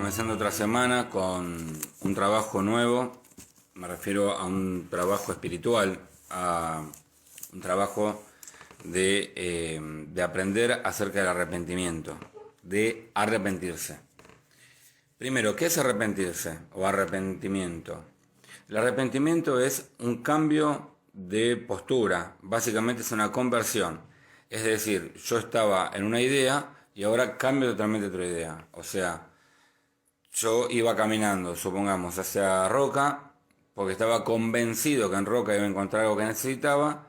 comenzando otra semana con un trabajo nuevo. Me refiero a un trabajo espiritual, a un trabajo de aprender acerca del arrepentimiento, de arrepentirse. Primero, ¿qué es arrepentirse o arrepentimiento? El arrepentimiento es un cambio de postura, básicamente es una conversión. Es decir, yo estaba en una idea y ahora cambio totalmente otra idea. O sea, yo iba caminando, supongamos, hacia Roca, porque estaba convencido que en Roca iba a encontrar algo que necesitaba,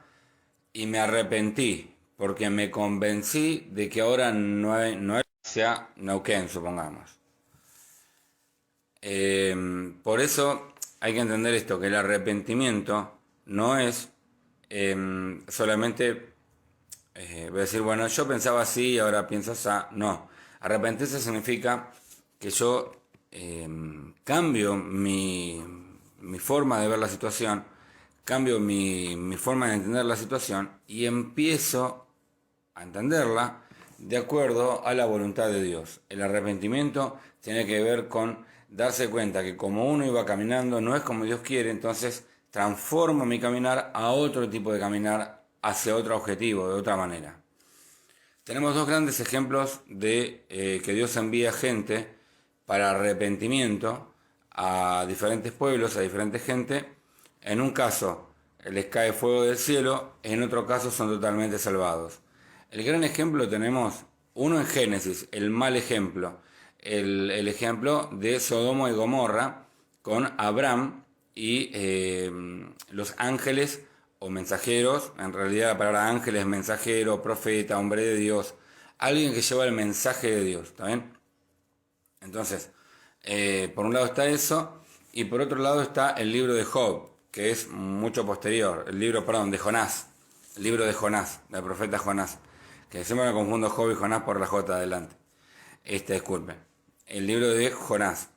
y me arrepentí, porque me convencí de que ahora no hay hacia Neuquén, supongamos. Por eso hay que entender esto, que el arrepentimiento no es solamente, voy a decir, bueno, yo pensaba así y ahora pienso así. No, arrepentirse significa que yo cambio mi forma de ver la situación, cambio mi forma de entender la situación y empiezo a entenderla de acuerdo a la voluntad de Dios. El arrepentimiento tiene que ver con darse cuenta que como uno iba caminando no es como Dios quiere, entonces transformo mi caminar a otro tipo de caminar, hacia otro objetivo, de otra manera. Tenemos dos grandes ejemplos de que Dios envía gente para arrepentimiento a diferentes pueblos, a diferentes gente. En un caso les cae fuego del cielo, en otro caso son totalmente salvados. El gran ejemplo tenemos uno en Génesis, el mal ejemplo, el ejemplo de Sodoma y Gomorra con Abraham y los ángeles o mensajeros. En realidad la palabra ángel es mensajero, profeta, hombre de Dios, alguien que lleva el mensaje de Dios, ¿está bien? Entonces, por un lado está eso, y por otro lado está el libro de Job, que es mucho posterior, el libro, perdón, de Jonás, el libro de Jonás, del profeta Jonás, que siempre me confundo Job y Jonás por la J adelante. Disculpen, el libro de Jonás.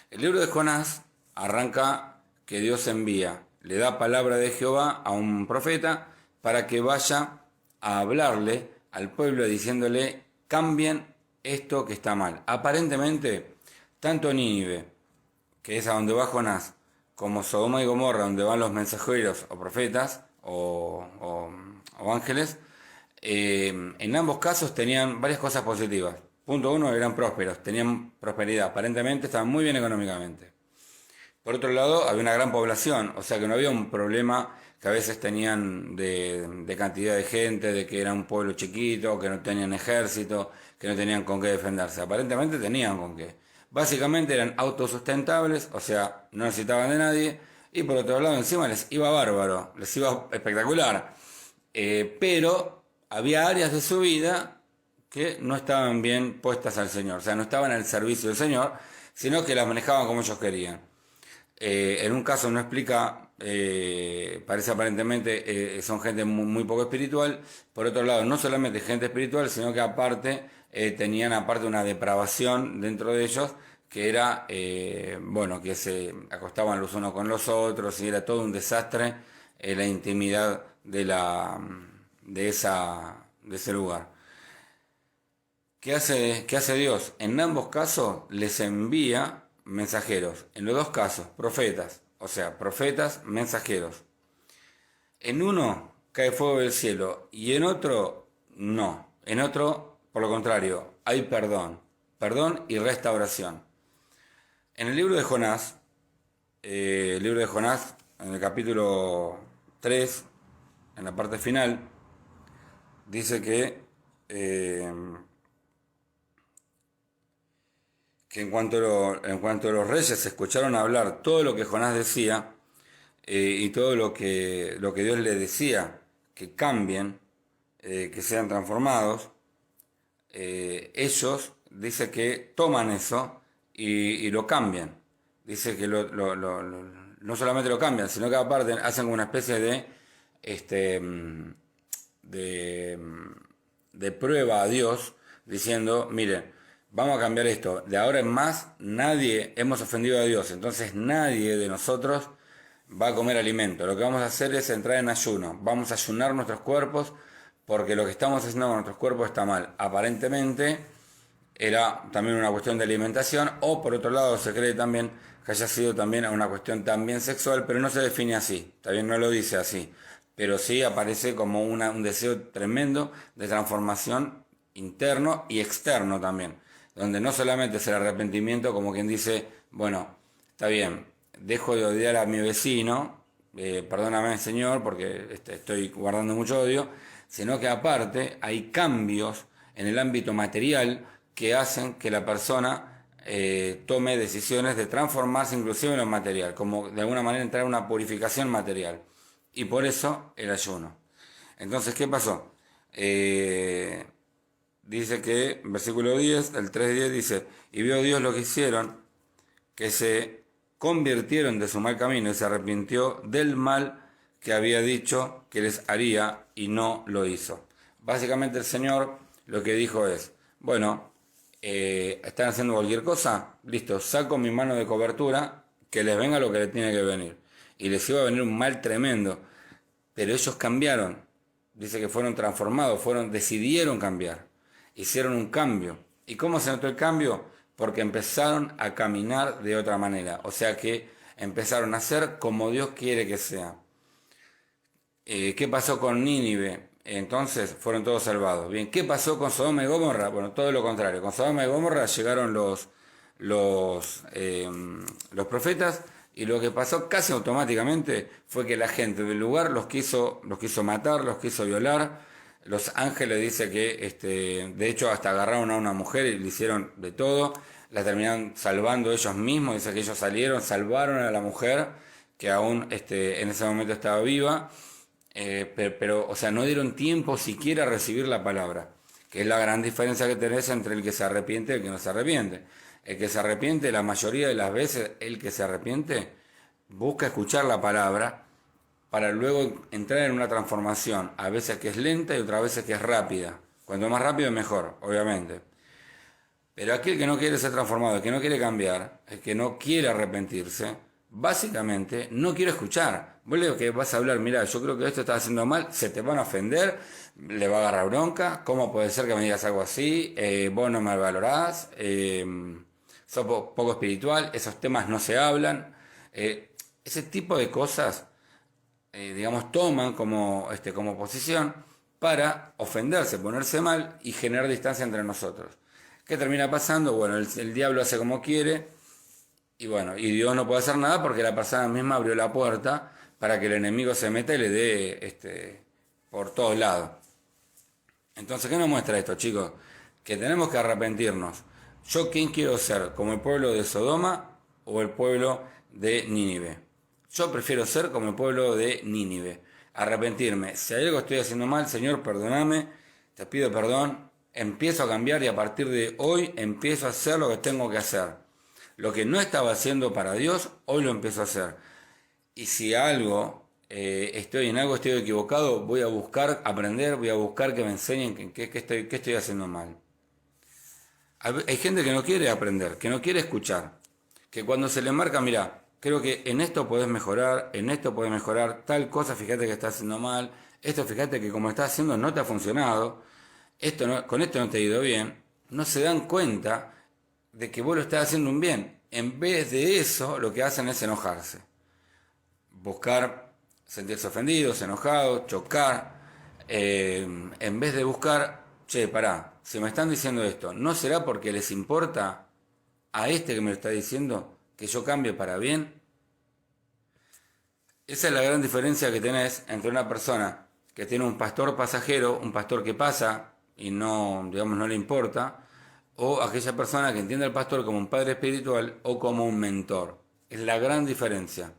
El libro de Jonás arranca que Dios envía, le da palabra de Jehová a un profeta para que vaya a hablarle al pueblo diciéndole, cambien esto que está mal. Aparentemente, tanto Nínive, que es a donde va Jonás, como Sodoma y Gomorra, donde van los mensajeros o profetas o ángeles, en ambos casos tenían varias cosas positivas. Punto uno, eran prósperos, tenían prosperidad, aparentemente estaban muy bien económicamente. Por otro lado, había una gran población, o sea que no había un problema que a veces tenían de cantidad de gente, de que era un pueblo chiquito, que no tenían ejército, que no tenían con qué defenderse. Aparentemente tenían con qué. Básicamente eran autosustentables, o sea, no necesitaban de nadie, y por otro lado encima les iba bárbaro, les iba espectacular. Pero había áreas de su vida que no estaban bien puestas al Señor, o sea, no estaban al servicio del Señor, sino que las manejaban como ellos querían. En un caso no explica, parece aparentemente son gente muy poco espiritual. Por otro lado, no solamente gente espiritual, sino que aparte tenían aparte una depravación dentro de ellos, que era, bueno, que se acostaban los unos con los otros y era todo un desastre la intimidad de ese lugar. ¿Qué hace Dios? En ambos casos les envía mensajeros. En los dos casos, profetas. O sea, profetas, mensajeros. En uno cae fuego del cielo y en otro no. En otro, por lo contrario, hay perdón. Perdón y restauración. En el libro de Jonás, en el capítulo 3, en la parte final, dice que en cuanto los reyes escucharon hablar todo lo que Jonás decía y todo lo que Dios le decía, que cambien, que sean transformados, ellos dice que toman eso y lo cambian. Dice que no solamente lo cambian, sino que aparte hacen una especie este, de, de prueba a Dios, diciendo, miren, vamos a cambiar esto. De ahora en más, nadie hemos ofendido a Dios. Entonces nadie de nosotros va a comer alimento. Lo que vamos a hacer es entrar en ayuno. Vamos a ayunar nuestros cuerpos porque lo que estamos haciendo con nuestros cuerpos está mal. Aparentemente, era también una cuestión de alimentación, o por otro lado se cree también que haya sido también una cuestión también sexual, pero no se define así, también no lo dice así, pero sí aparece como un deseo tremendo de transformación interno y externo también, donde no solamente es el arrepentimiento como quien dice, bueno, está bien, dejo de odiar a mi vecino, perdóname Señor porque estoy guardando mucho odio, sino que aparte hay cambios en el ámbito material que hacen que la persona tome decisiones de transformarse inclusive en lo material, como de alguna manera entrar en una purificación material. Y por eso el ayuno. Entonces, ¿qué pasó? Dice que, versículo 10, el 3:10 dice, y vio Dios lo que hicieron, que se convirtieron de su mal camino y se arrepintió del mal que había dicho que les haría y no lo hizo. Básicamente el Señor lo que dijo es, bueno, están haciendo cualquier cosa, listo, saco mi mano de cobertura, que les venga lo que les tiene que venir. Y les iba a venir un mal tremendo, pero ellos cambiaron. Dice que fueron transformados, decidieron cambiar, hicieron un cambio. ¿Y cómo se notó el cambio? Porque empezaron a caminar de otra manera, o sea que empezaron a ser como Dios quiere que sea. ¿Qué pasó con Nínive? Entonces fueron todos salvados. Bien, ¿qué pasó con Sodoma y Gomorra? Bueno, todo lo contrario. Con Sodoma y Gomorra llegaron los, eh, los profetas y lo que pasó casi automáticamente fue que la gente del lugar los quiso matar, los quiso violar. Los ángeles dice que, de hecho, hasta agarraron a una mujer y le hicieron de todo. La terminaron salvando ellos mismos. Dice que ellos salieron, salvaron a la mujer que aún en ese momento estaba viva. Pero, o sea, no dieron tiempo siquiera a recibir la palabra, que es la gran diferencia que tenés entre el que se arrepiente y el que no se arrepiente. El que se arrepiente, la mayoría de las veces, el que se arrepiente, busca escuchar la palabra para luego entrar en una transformación, a veces que es lenta y otras veces que es rápida. Cuanto más rápido mejor, obviamente. Pero aquel que no quiere ser transformado, el que no quiere cambiar, el que no quiere arrepentirse, básicamente no quiere escuchar. Vos le que vas a hablar, mira, yo creo que esto está haciendo mal, se te van a ofender, le va a agarrar bronca, ¿cómo puede ser que me digas algo así? Vos no me valorás, sos poco espiritual, esos temas no se hablan. Ese tipo de cosas, digamos, toman como posición para ofenderse, ponerse mal y generar distancia entre nosotros. ¿Qué termina pasando? Bueno, el diablo hace como quiere y bueno, y Dios no puede hacer nada porque la persona misma abrió la puerta para que el enemigo se meta y le dé por todos lados. Entonces, ¿qué nos muestra esto, chicos? Que tenemos que arrepentirnos. ¿Yo quién quiero ser? ¿Como el pueblo de Sodoma o el pueblo de Nínive? Yo prefiero ser como el pueblo de Nínive. Arrepentirme. Si hay algo que estoy haciendo mal, Señor, perdóname. Te pido perdón. Empiezo a cambiar y a partir de hoy empiezo a hacer lo que tengo que hacer. Lo que no estaba haciendo para Dios, hoy lo empiezo a hacer. Y si estoy en algo estoy equivocado, voy a buscar aprender, voy a buscar que me enseñen qué estoy haciendo mal. Hay gente que no quiere aprender, que no quiere escuchar, que cuando se le marca, mira, creo que en esto podés mejorar, tal cosa, fíjate que estás haciendo mal, esto fíjate que como estás haciendo no te ha funcionado, con esto no te ha ido bien, no se dan cuenta de que vos lo estás haciendo un bien. En vez de eso, lo que hacen es enojarse. Buscar sentirse ofendidos, enojados, chocar, en vez de buscar, che, pará, si me están diciendo esto, ¿no será porque les importa a este que me lo está diciendo que yo cambie para bien? Esa es la gran diferencia que tenés entre una persona que tiene un pastor pasajero, un pastor que pasa y no, digamos, no le importa, o aquella persona que entiende al pastor como un padre espiritual o como un mentor. Es la gran diferencia.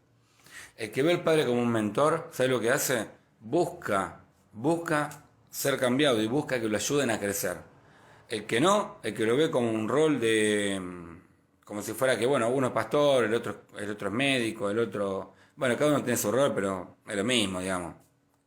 El que ve al padre como un mentor, ¿sabe lo que hace? Busca ser cambiado y busca que lo ayuden a crecer. El que no, el que lo ve como un rol como si fuera que, bueno, uno es pastor, el otro es médico, el otro, bueno, cada uno tiene su rol, pero es lo mismo, digamos.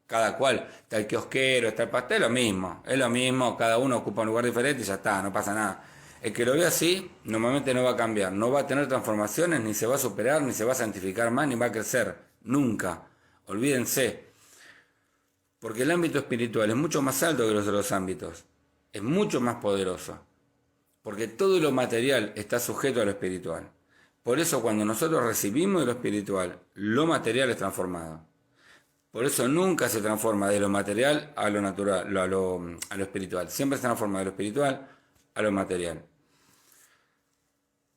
Cada cual, está el kiosquero, está el pastel, es lo mismo, cada uno ocupa un lugar diferente y ya está, no pasa nada. El que lo ve así, normalmente no va a cambiar, no va a tener transformaciones, ni se va a superar, ni se va a santificar más, ni va a crecer, nunca. Olvídense, porque el ámbito espiritual es mucho más alto que los otros ámbitos, es mucho más poderoso. porque todo lo material está sujeto a lo espiritual. Por eso cuando nosotros recibimos de lo espiritual, lo material es transformado. Por eso nunca se transforma de lo material a lo natural, a lo espiritual. Siempre se transforma de lo espiritual a lo material.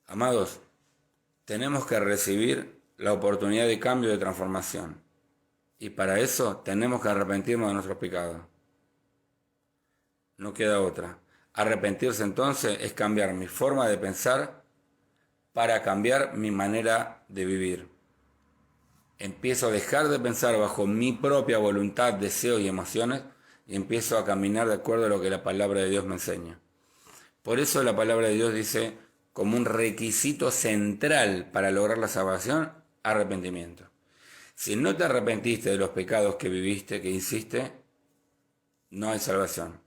Amados, tenemos que recibir la oportunidad de cambio, de transformación. Y para eso tenemos que arrepentirnos de nuestros pecados. No queda otra. Arrepentirse entonces es cambiar mi forma de pensar para cambiar mi manera de vivir. Empiezo a dejar de pensar bajo mi propia voluntad, deseos y emociones y empiezo a caminar de acuerdo a lo que la palabra de Dios me enseña. Por eso la palabra de Dios dice, como un requisito central para lograr la salvación, arrepentimiento. Si no te arrepentiste de los pecados que viviste, que hiciste, no hay salvación.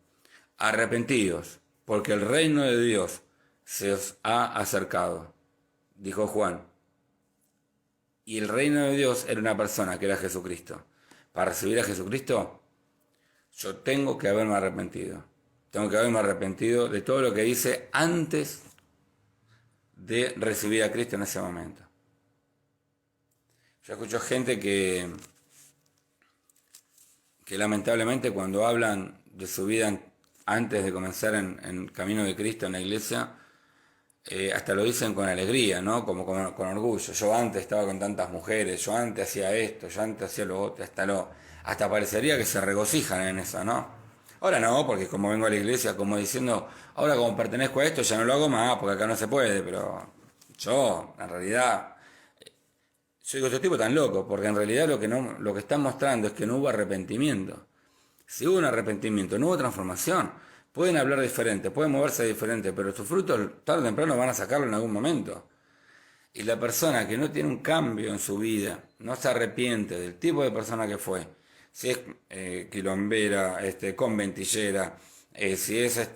Arrepentidos, porque el reino de Dios se os ha acercado, dijo Juan. Y el reino de Dios era una persona, que era Jesucristo. Para recibir a Jesucristo, yo tengo que haberme arrepentido. Tengo que haberme arrepentido de todo lo que hice antes de recibir a Cristo en ese momento. Yo escucho gente que lamentablemente cuando hablan de su vida antes de comenzar en camino de Cristo en la iglesia, hasta lo dicen con alegría, ¿no? Como con orgullo. Yo antes estaba con tantas mujeres, yo antes hacía esto, yo antes hacía lo otro, hasta parecería que se regocijan en eso, ¿no? Ahora no, porque como vengo a la iglesia, como diciendo, ahora como pertenezco a esto, ya no lo hago más, porque acá no se puede, pero yo, en realidad, yo digo, este tipo tan loco, porque en realidad lo que están mostrando es que no hubo arrepentimiento. Si hubo un arrepentimiento, no hubo transformación. Pueden hablar diferente, pueden moverse diferente, pero sus frutos tarde o temprano van a sacarlo en algún momento. Y la persona que no tiene un cambio en su vida, no se arrepiente del tipo de persona que fue, si es quilombera, conventillera, si es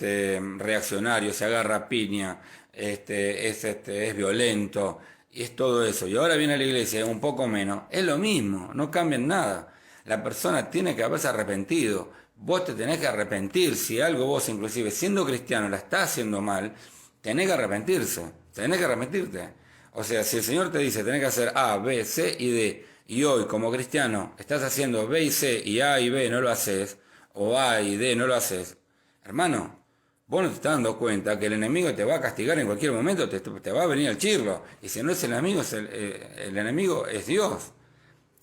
reaccionario, se agarra a piña, es violento, y es todo eso. Y ahora viene a la iglesia un poco menos, es lo mismo, no cambia en nada. La persona tiene que haberse arrepentido. Vos te tenés que arrepentir. Si algo vos, inclusive siendo cristiano, la estás haciendo mal, tenés que arrepentirse. Tenés que arrepentirte. O sea, si el Señor te dice tenés que hacer A, B, C y D, y hoy como cristiano estás haciendo B y C y A y B no lo haces, o A y D no lo haces, hermano, vos no te estás dando cuenta que el enemigo te va a castigar en cualquier momento, te va a venir al chirlo. Y si no es el enemigo, el enemigo es Dios,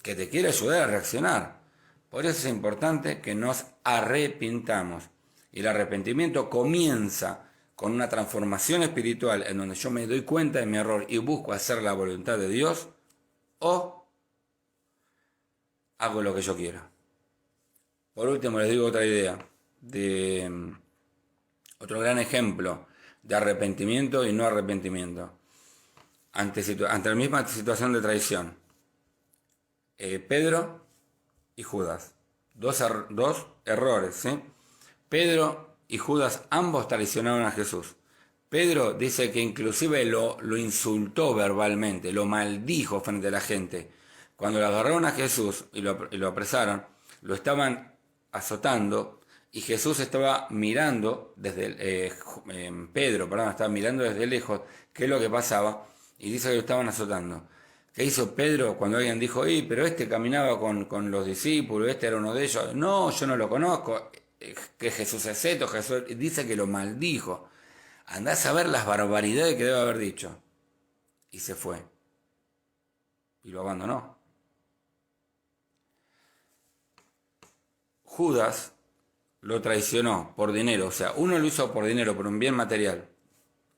que te quiere ayudar a reaccionar. Por eso es importante que nos arrepintamos. Y el arrepentimiento comienza con una transformación espiritual en donde yo me doy cuenta de mi error y busco hacer la voluntad de Dios, o hago lo que yo quiero. Por último les digo otra idea, de otro gran ejemplo de arrepentimiento y no arrepentimiento. Ante la misma situación de traición. Pedro y Judas. Dos errores, ¿sí? Pedro y Judas ambos traicionaron a Jesús. Pedro dice que inclusive lo insultó verbalmente, lo maldijo frente a la gente. Cuando lo agarraron a Jesús y lo apresaron, lo estaban azotando y Jesús estaba mirando Pedro estaba mirando desde lejos qué es lo que pasaba y dice que lo estaban azotando. ¿Qué hizo Pedro cuando alguien dijo, pero este caminaba con los discípulos, este era uno de ellos? No, yo no lo conozco, que Jesús es esto, Jesús dice que lo maldijo. Andás a ver las barbaridades que debe haber dicho. Y se fue. Y lo abandonó. Judas lo traicionó por dinero, o sea, uno lo hizo por dinero, por un bien material.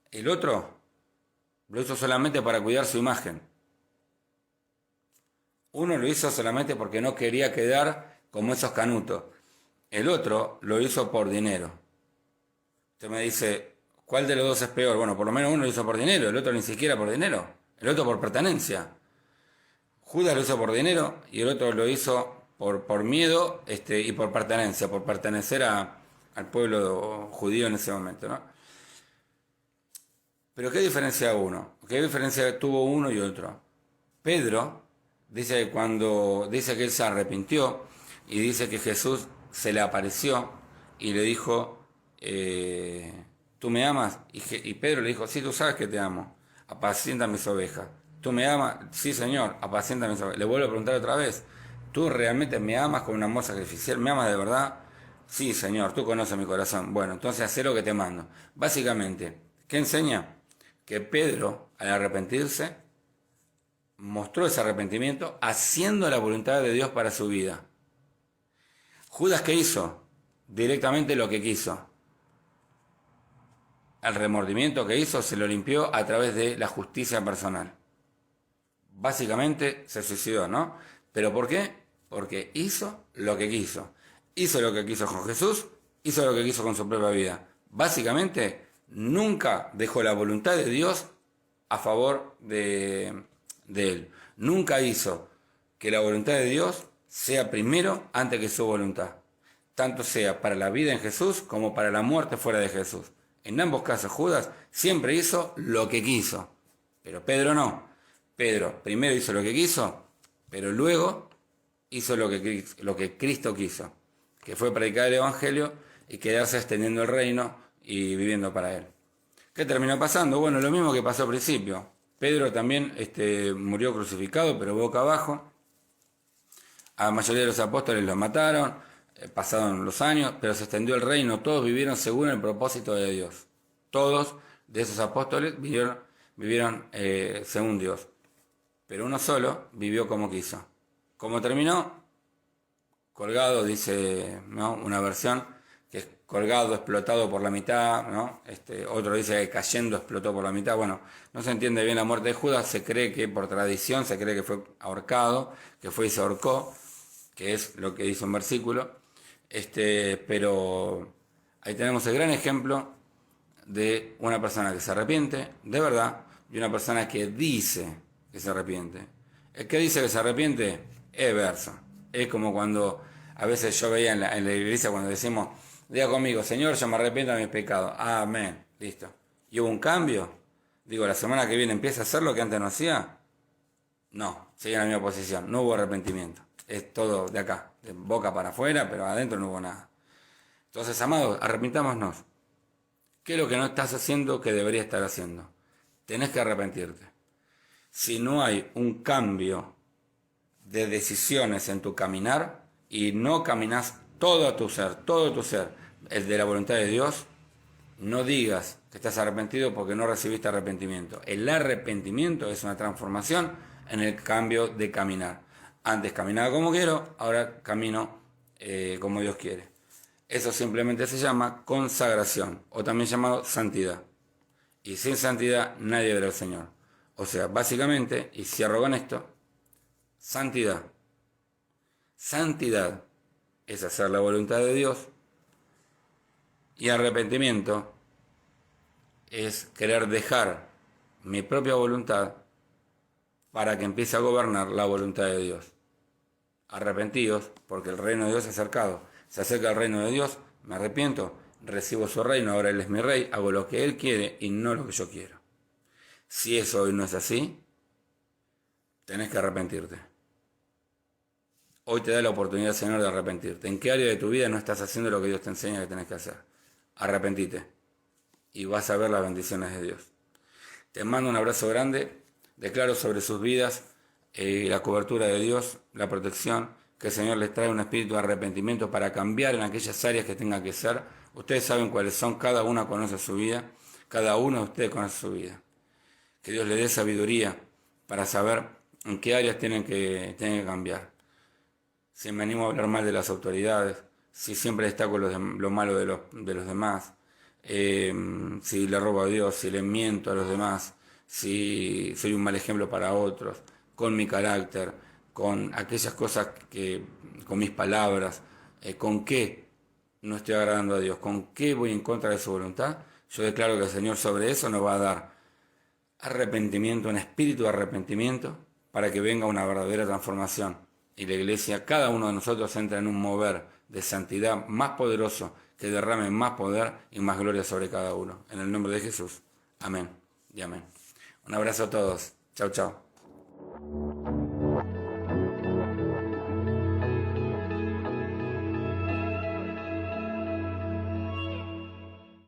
El otro lo hizo solamente para cuidar su imagen. Uno lo hizo solamente porque no quería quedar como esos canutos. El otro lo hizo por dinero. Usted me dice, ¿cuál de los dos es peor? Bueno, por lo menos uno lo hizo por dinero, el otro ni siquiera por dinero. El otro por pertenencia. Judas lo hizo por dinero y el otro lo hizo por miedo y por pertenencia, por pertenecer al pueblo judío en ese momento, ¿no? Pero ¿qué diferencia uno? ¿Qué diferencia tuvo uno y otro? Pedro dice que él se arrepintió y dice que Jesús se le apareció y le dijo, ¿Tú me amas? Y Pedro le dijo, sí, tú sabes que te amo. Apacienta mis ovejas. ¿Tú me amas? Sí, Señor, apacienta mis ovejas. Le vuelvo a preguntar otra vez. ¿Tú realmente me amas con un amor sacrificial? ¿Me amas de verdad? Sí, Señor, tú conoces mi corazón. Bueno, entonces haz lo que te mando. Básicamente, ¿qué enseña? Que Pedro, al arrepentirse, mostró ese arrepentimiento haciendo la voluntad de Dios para su vida. Judas, ¿qué hizo? Directamente lo que quiso. El remordimiento que hizo se lo limpió a través de la justicia personal. Básicamente se suicidó, ¿no? ¿Pero por qué? Porque hizo lo que quiso. Hizo lo que quiso con Jesús, hizo lo que quiso con su propia vida. Básicamente, nunca dejó la voluntad de Dios a favor de él. Nunca hizo que la voluntad de Dios sea primero antes que su voluntad. Tanto sea para la vida en Jesús como para la muerte fuera de Jesús. En ambos casos, Judas siempre hizo lo que quiso, pero Pedro no. Pedro primero hizo lo que quiso, pero luego hizo lo que Cristo quiso, que fue predicar el Evangelio y quedarse extendiendo el reino y viviendo para Él. ¿Qué terminó pasando? Bueno, lo mismo que pasó al principio. Pedro también murió crucificado, pero boca abajo. A la mayoría de los apóstoles los mataron, pasaron los años, pero se extendió el reino. Todos vivieron según el propósito de Dios. Todos de esos apóstoles vivieron según Dios. Pero uno solo vivió como quiso. ¿Cómo terminó? Colgado, dice, ¿no?, una versión, que es colgado, explotado por la mitad, ¿no? Otro dice que cayendo explotó por la mitad. Bueno, no se entiende bien la muerte de Judas, se cree que por tradición, se cree que fue ahorcado, que fue y se ahorcó, que es lo que dice un versículo. Pero ahí tenemos el gran ejemplo de una persona que se arrepiente, de verdad, y una persona que dice que se arrepiente. El que dice que se arrepiente es verso. Es como cuando a veces yo veía en la iglesia cuando decimos, diga conmigo, Señor, yo me arrepiento de mis pecados. Amén. Listo. ¿Y hubo un cambio? Digo, la semana que viene empieza a hacer lo que antes no hacía. No, sigue en la misma posición. No hubo arrepentimiento. Es todo de acá, de boca para afuera, pero adentro no hubo nada. Entonces, amados, arrepintámonos. ¿Qué es lo que no estás haciendo que deberías estar haciendo? Tenés que arrepentirte. Si no hay un cambio de decisiones en tu caminar y no caminas todo tu ser, el de la voluntad de Dios, no digas que estás arrepentido porque no recibiste arrepentimiento. El arrepentimiento es una transformación en el cambio de caminar. Antes caminaba como quiero, ahora camino como Dios quiere. Eso simplemente se llama consagración, o también llamado santidad. Y sin santidad nadie verá al Señor. O sea, básicamente, y cierro con esto, santidad. Santidad es hacer la voluntad de Dios, y arrepentimiento es querer dejar mi propia voluntad para que empiece a gobernar la voluntad de Dios. Arrepentidos, porque el reino de Dios es acercado. Se acerca el reino de Dios, me arrepiento, recibo su reino, ahora Él es mi rey, hago lo que Él quiere y no lo que yo quiero. Si eso hoy no es así, tenés que arrepentirte. Hoy te da la oportunidad, Señor, de arrepentirte. ¿En qué área de tu vida no estás haciendo lo que Dios te enseña que tenés que hacer? Arrepentite y vas a ver las bendiciones de Dios. Te mando un abrazo grande, declaro sobre sus vidas la cobertura de Dios, la protección, que el Señor les trae un espíritu de arrepentimiento para cambiar en aquellas áreas que tengan que ser. Ustedes saben cuáles son, cada uno conoce su vida, cada uno de ustedes conoce su vida. Que Dios les dé sabiduría para saber en qué áreas tienen que cambiar. Si me animo a hablar mal de las autoridades, si siempre destaco lo malo de los demás, si le robo a Dios, si le miento a los demás, si soy un mal ejemplo para otros, con mi carácter, con aquellas cosas con mis palabras, con qué no estoy agradando a Dios, con qué voy en contra de su voluntad, yo declaro que el Señor sobre eso nos va a dar arrepentimiento, un espíritu de arrepentimiento, para que venga una verdadera transformación. Y la iglesia, cada uno de nosotros entra en un mover de santidad más poderoso, que derrame más poder y más gloria sobre cada uno. En el nombre de Jesús. Amén y amén. Un abrazo a todos. Chao, chao.